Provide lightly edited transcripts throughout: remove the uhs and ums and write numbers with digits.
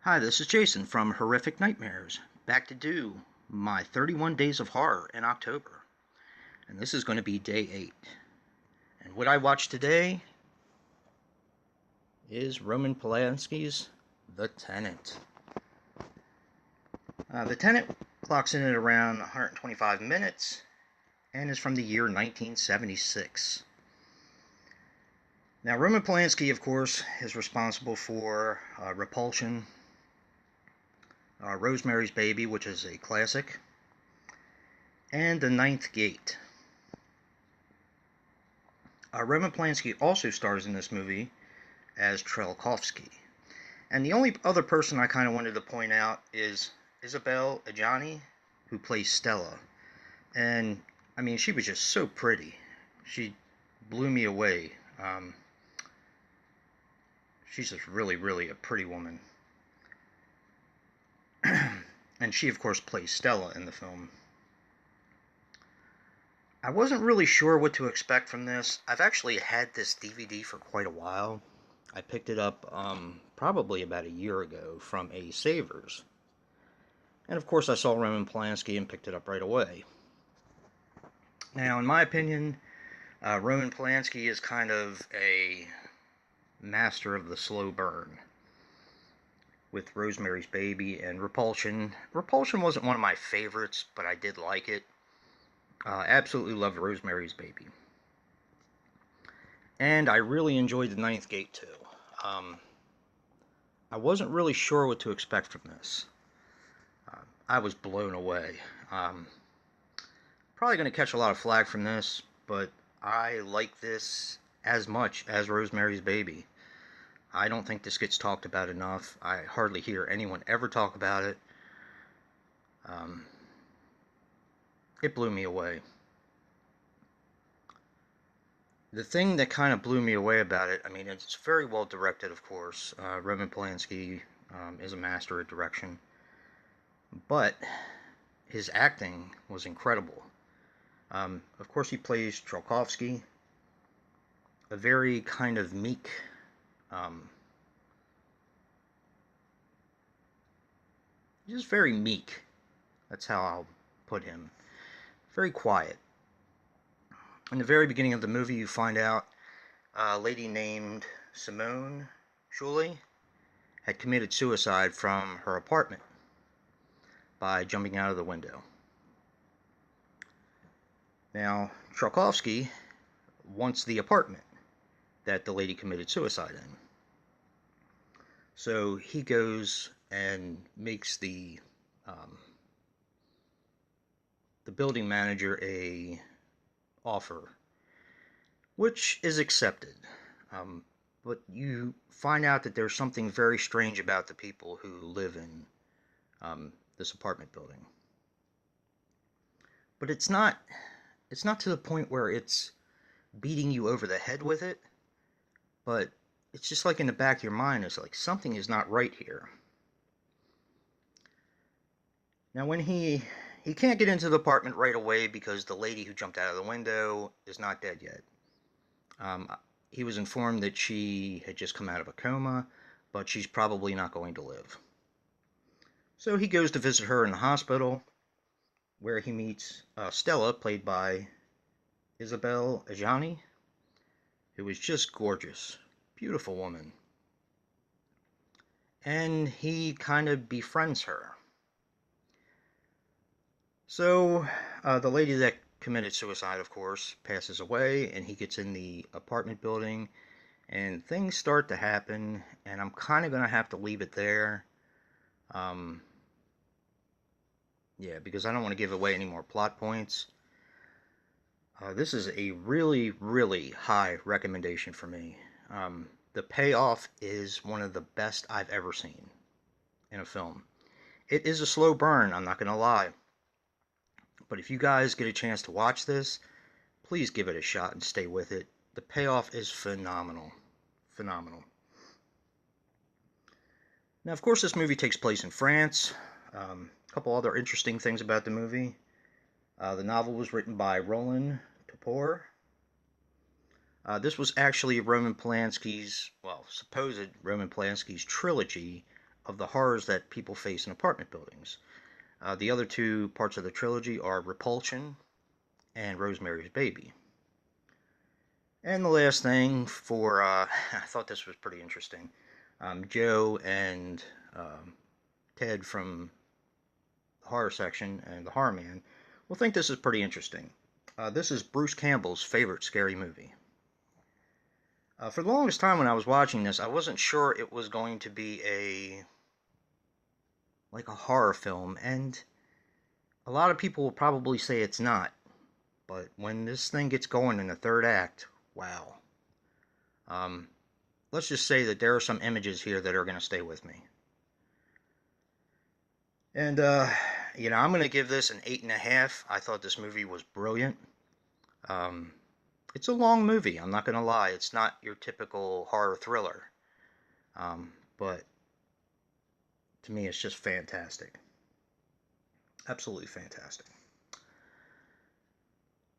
Hi, this is Jason from Horrific Nightmares, back to do my 31 Days of Horror in October. And this is going to be day 8. And what I watched today is Roman Polanski's The Tenant. The Tenant clocks in at around 125 minutes and is from the year 1976. Now, Roman Polanski, of course, is responsible for Repulsion, Rosemary's Baby, which is a classic, and The Ninth Gate. Roman Polanski also stars in this movie as Trelkovsky. And the only other person I kind of wanted to point out is Isabelle Adjani, who plays Stella. And, I mean, she was just so pretty. She blew me away. She's just really, really a pretty woman. And she, of course, plays Stella in the film. I wasn't really sure what to expect from this. I've actually had this DVD for quite a while. I picked it up probably about a year ago from a Savers. And of course I saw Roman Polanski and picked it up right away. Now, in my opinion, Roman Polanski is kind of a master of the slow burn. With Rosemary's Baby and Repulsion. Repulsion wasn't one of my favorites, but I did like it. Absolutely loved Rosemary's Baby. And I really enjoyed The Ninth Gate too. I wasn't really sure what to expect from this. I was blown away. Probably going to catch a lot of flack from this, but I like this as much as Rosemary's Baby. I don't think this gets talked about enough. I hardly hear anyone ever talk about it. It blew me away. The thing that kind of blew me away about it, I mean, it's very well directed, of course. Roman Polanski is a master at direction. But his acting was incredible. Of course, he plays Trelkovsky, a very kind of meek, just very meek. That's how I'll put him. Very quiet. In the very beginning of the movie, you find out a lady named Simone Schuley had committed suicide from her apartment by jumping out of the window. Now, Trelkovsky wants the apartment that the lady committed suicide in. So he goes and makes the building manager a offer, which is accepted. But you find out that there's something very strange about the people who live in this apartment building. But it's not to the point where it's beating you over the head with it, but it's just like in the back of your mind, it's like something is not right here. Now, when he can't get into the apartment right away because the lady who jumped out of the window is not dead yet. He was informed that she had just come out of a coma, but she's probably not going to live. So he goes to visit her in the hospital, where he meets Stella, played by Isabelle Adjani, who is just gorgeous. Beautiful woman. And he kind of befriends her. So, the lady that committed suicide, of course, passes away, and he gets in the apartment building, and things start to happen, and I'm kind of going to have to leave it there. Yeah, because I don't want to give away any more plot points. This is a really, really high recommendation for me. The payoff is one of the best I've ever seen in a film. It is a slow burn, I'm not going to lie. But if you guys get a chance to watch this, please give it a shot and stay with it. The payoff is phenomenal. Phenomenal. Now, of course, this movie takes place in France. A couple other interesting things about the movie. The novel was written by Roland Topor. This was actually Roman Polanski's, well, supposed Roman Polanski's trilogy of the horrors that people face in apartment buildings. The other two parts of the trilogy are Repulsion and Rosemary's Baby. And the last thing for, I thought this was pretty interesting. Joe and Ted from the horror section and TheHORRORman will think this is pretty interesting. This is Bruce Campbell's favorite scary movie. For the longest time when I was watching this, I wasn't sure it was going to be like a horror film, and a lot of people will probably say it's not. But when this thing gets going in the third act, wow. Let's just say that there are some images here that are going to stay with me. And, I'm going to give this an 8.5. I thought this movie was brilliant. It's a long movie, I'm not going to lie. It's not your typical horror thriller. But to me, it's just fantastic. Absolutely fantastic.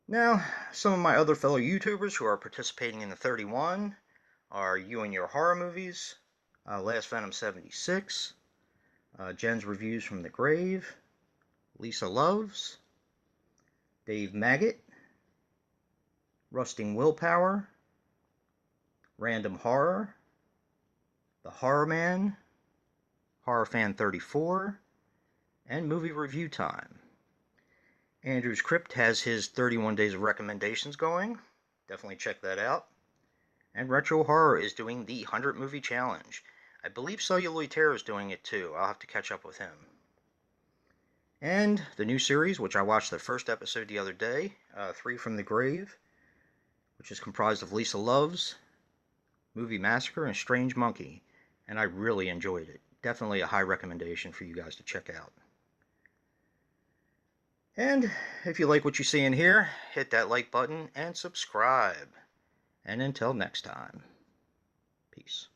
Now, some of my other fellow YouTubers who are participating in the 31 are You and Your Horror Movies, Last Venom 76, Jen's Reviews from the Grave, Lisa Loves, Dave Maggot, Rusting Willpower, Random Horror, TheHORRORman, HorrorFan34, and Movie Review Time. Andrew's Crypt has his 31 days of recommendations going. Definitely check that out. And Retro Horror is doing the 100 movie challenge. I believe Celluloid Terror is doing it too. I'll have to catch up with him. And the new series, which I watched the first episode the other day, Three from the Grave, which is comprised of Lisa Loves, Movie Massacre, and Strange Monkey. And I really enjoyed it. Definitely a high recommendation for you guys to check out. And if you like what you see in here, hit that like button and subscribe. And until next time, peace.